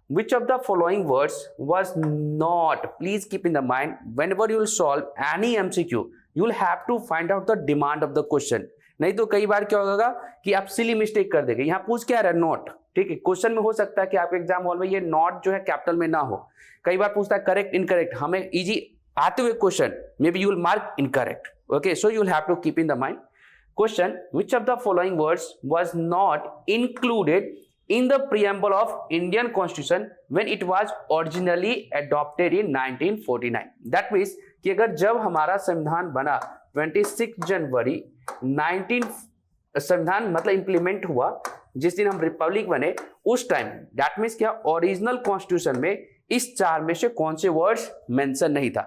which of the following words was not, please keep in the mind, whenever you will solve any MCQ you will have to find out the demand of the question. नहीं तो कई बार क्या होगा कि आप silly mistake कर देंगे। यहाँ पूछ क्या रहा है, नॉट, ठीक है। क्वेश्चन में हो सकता है कि आपके एग्जाम हॉल में ये नॉट जो है कैपिटल में ना हो, कई बार पूछता है करेक्ट इनकरेक्ट, हमें इजी आते हुए question may be you will mark incorrect, okay. So you will have to keep in the mind question, which of the following words was not included in the preamble of Indian Constitution when it was originally adopted in 1949? That means कि अगर जब हमारा संविधान बना 26 जनवरी 19 संविधान मतलब implement हुआ जिस दिन हम रिपब्लिक बने उस टाइम, दैट मीन्स क्या ओरिजिनल कॉन्स्टिट्यूशन में इस चार में से कौन से वर्ड्स मेंशन नहीं था?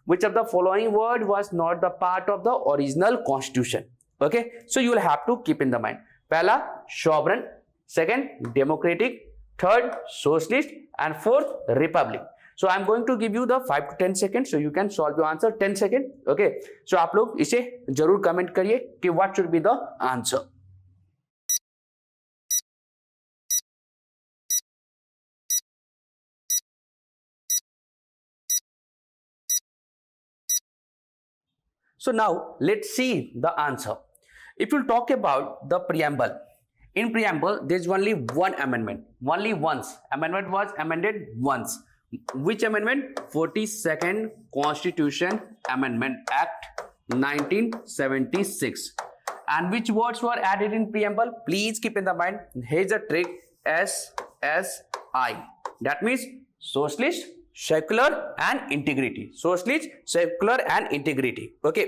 Which of the following word was not the part of the original constitution? Okay, so you will have to keep in the mind. पहला sovereign, second democratic, third socialist, and fourth republic. So I am going to give you the 5 to 10 seconds, so you can solve your answer 10 seconds. Okay, so आप लोग इसे जरूर comment करिए कि what should be the answer. So now let's see the answer. If you talk about the preamble, in preamble there is only one amendment, only once. Amendment was amended once. Which amendment? 42nd Constitution Amendment Act 1976. And which words were added in preamble? Please keep in the mind. Here's a trick. SSI. That means socialist, secular and integrity. Socialist, secular and integrity. Okay.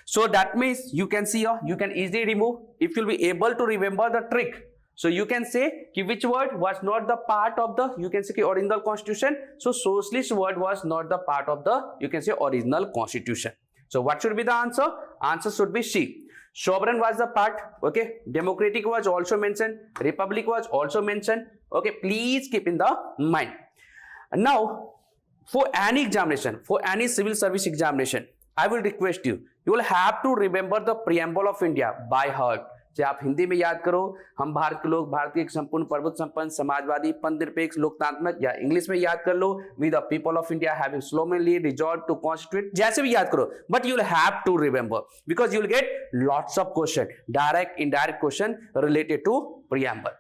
So that means you can see here, you can easily remove if you'll be able to remember the trick. So you can say कि which word was not the part of the, you can say कि original constitution. So socialist word was not the part of the, you can say original constitution. So what should be the answer? Answer should be C. Sovereign was the part. Okay. Democratic was also mentioned. Republic was also mentioned. Okay. Please keep in the mind. Now for any examination, for any civil service examination, I will request you, you will have to remember the preamble of India by heart. चाहे आप हिंदी में याद करो, हम भारत के लोग, भारत के एक संपूर्ण प्रभुत्व संपन्न समाजवादी पंथनिरपेक्ष लोकतांत्रिक, या इंग्लिश में याद कर लो, we the people of India having solemnly resolved to constitute, जैसे भी याद करो, but you will have to remember because you will get lots of question, direct indirect question related to preamble.